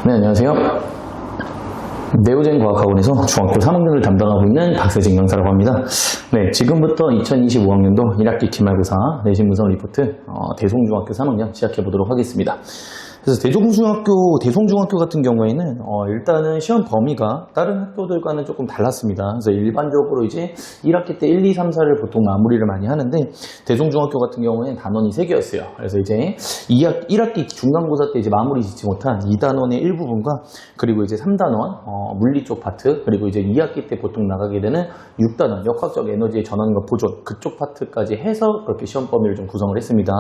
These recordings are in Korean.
네, 안녕하세요. 네오젠 과학학원에서 중학교 3학년을 담당하고 있는 박세진 강사라고 합니다. 네, 지금부터 2025학년도 1학기 기말고사 내신 분석 리포트 대송중학교 3학년 시작해 보도록 하겠습니다. 그래서 대송중학교 같은 경우에는 일단은 시험 범위가 다른 학교들과는 조금 달랐습니다. 그래서 일반적으로 이제 1학기 때 1, 2, 3, 4를 보통 마무리를 많이 하는데 대송중학교 같은 경우에는 단원이 3개였어요. 그래서 이제 1학기 중간고사 때 이제 마무리 짓지 못한 2단원의 일부분과 그리고 이제 3단원 물리 쪽 파트 그리고 이제 2학기 때 보통 나가게 되는 6단원 역학적 에너지의 전환과 보존 그쪽 파트까지 해서 그렇게 시험 범위를 좀 구성을 했습니다.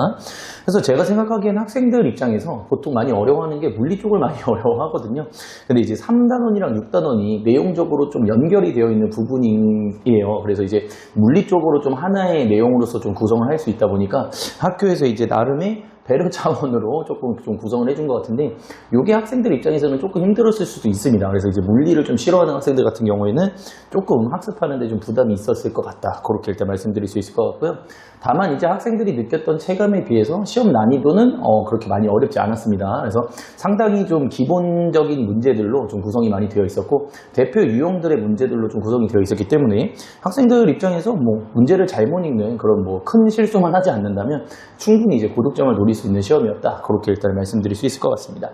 그래서 제가 생각하기에는 학생들 입장에서 보통 많이 어려워하는 게 물리 쪽을 많이 어려워하거든요. 근데 이제 3단원이랑 6단원이 내용적으로 좀 연결이 되어 있는 부분이에요. 그래서 이제 물리 쪽으로 좀 하나의 내용으로서 좀 구성을 할 수 있다 보니까 학교에서 이제 나름의 배려 차원으로 조금 좀 구성을 해준 것 같은데 이게 학생들 입장에서는 조금 힘들었을 수도 있습니다. 그래서 이제 물리를 좀 싫어하는 학생들 같은 경우에는 조금 학습하는데 좀 부담이 있었을 것 같다. 그렇게 일단 말씀드릴 수 있을 것 같고요. 다만 이제 학생들이 느꼈던 체감에 비해서 시험 난이도는 그렇게 많이 어렵지 않았습니다. 그래서 상당히 좀 기본적인 문제들로 좀 구성이 많이 되어 있었고 대표 유형들의 문제들로 좀 구성이 되어 있었기 때문에 학생들 입장에서 뭐 문제를 잘못 읽는 그런 뭐 큰 실수만 하지 않는다면 충분히 이제 고득점을 노릴 수 있는 시험이었다. 그렇게 일단 말씀드릴 수 있을 것 같습니다.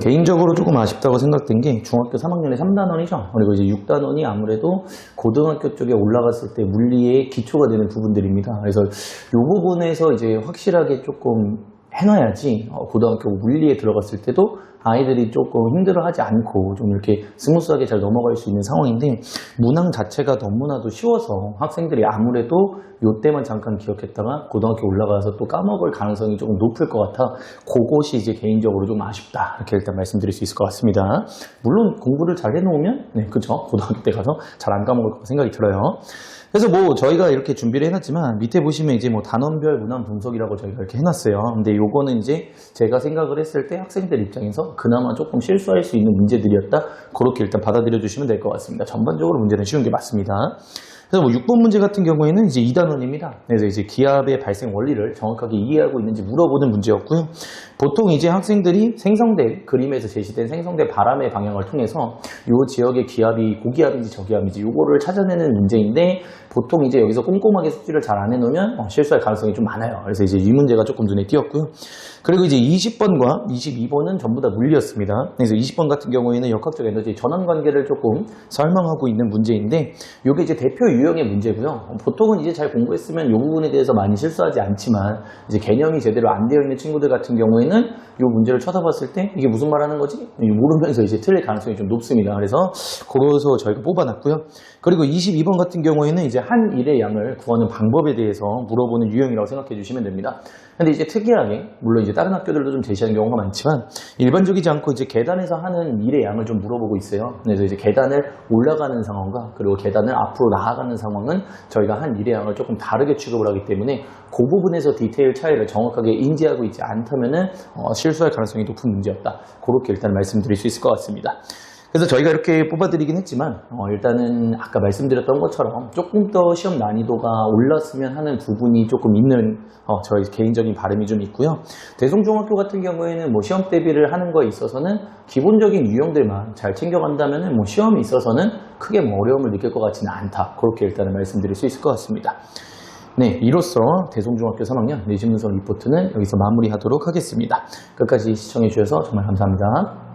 개인적으로 조금 아쉽다고 생각된 게 중학교 3학년의 3단원이죠. 그리고 이제 6단원이 아무래도 고등학교 쪽에 올라갔을 때 물리의 기초가 되는 부분들입니다. 그래서 이 부분에서 이제 확실하게 조금 해놔야지 고등학교 물리에 들어갔을 때도 아이들이 조금 힘들어하지 않고 좀 이렇게 스무스하게 잘 넘어갈 수 있는 상황인데 문항 자체가 너무나도 쉬워서 학생들이 아무래도 이때만 잠깐 기억했다가 고등학교 올라가서 또 까먹을 가능성이 조금 높을 것 같아 그것이 이제 개인적으로 좀 아쉽다 이렇게 일단 말씀드릴 수 있을 것 같습니다. 물론 공부를 잘 해놓으면 네 그죠 고등학교 때 가서 잘 안 까먹을 것 생각이 들어요. 그래서 뭐 저희가 이렇게 준비를 해놨지만 밑에 보시면 이제 뭐 단원별 문항 분석이라고 저희가 이렇게 해놨어요. 근데 요거는 이제 제가 생각을 했을 때 학생들 입장에서 그나마 조금 실수할 수 있는 문제들이었다. 그렇게 일단 받아들여 주시면 될 것 같습니다. 전반적으로 문제는 쉬운 게 맞습니다. 그래서 뭐 6번 문제 같은 경우에는 이제 2단원입니다. 그래서 이제 기압의 발생 원리를 정확하게 이해하고 있는지 물어보는 문제였고요. 보통 이제 학생들이 생성된 그림에서 제시된 생성된 바람의 방향을 통해서 이 지역의 기압이 고기압인지 저기압인지 이거를 찾아내는 문제인데 보통 이제 여기서 꼼꼼하게 숙지를 잘 안 해놓으면 실수할 가능성이 좀 많아요. 그래서 이제 이 문제가 조금 눈에 띄었고요. 그리고 이제 20번과 22번은 전부 다 물리였습니다. 그래서 20번 같은 경우에는 역학적 에너지 전환 관계를 조금 설명하고 있는 문제인데 이게 이제 대표 유형의 문제고요. 보통은 이제 잘 공부했으면 이 부분에 대해서 많이 실수하지 않지만 이제 개념이 제대로 안 되어 있는 친구들 같은 경우에는 이 문제를 쳐다봤을 때 이게 무슨 말 하는 거지? 모르면서 이제 틀릴 가능성이 좀 높습니다. 그래서 그래서 저희가 뽑아놨고요. 그리고 22번 같은 경우에는 이제 한 일의 양을 구하는 방법에 대해서 물어보는 유형이라고 생각해 주시면 됩니다. 근데 이제 특이하게 물론 이제 다른 학교들도 좀 제시하는 경우가 많지만 일반적이지 않고 이제 계단에서 하는 일의 양을 좀 물어보고 있어요. 그래서 이제 계단을 올라가는 상황과 그리고 계단을 앞으로 나아가는 상황은 저희가 한 일의 양을 조금 다르게 취급을 하기 때문에 그 부분에서 디테일 차이를 정확하게 인지하고 있지 않다면은 실수할 가능성이 높은 문제였다. 그렇게 일단 말씀드릴 수 있을 것 같습니다. 그래서 저희가 이렇게 뽑아드리긴 했지만 일단은 아까 말씀드렸던 것처럼 조금 더 시험 난이도가 올랐으면 하는 부분이 조금 있는 저희 개인적인 바람이 좀 있고요. 대송중학교 같은 경우에는 뭐 시험 대비를 하는 거에 있어서는 기본적인 유형들만 잘 챙겨간다면은 뭐 시험에 있어서는 크게 뭐 어려움을 느낄 것 같지는 않다. 그렇게 일단은 말씀드릴 수 있을 것 같습니다. 네, 이로써 대송중학교 3학년 내신 분석 리포트는 여기서 마무리하도록 하겠습니다. 끝까지 시청해 주셔서 정말 감사합니다.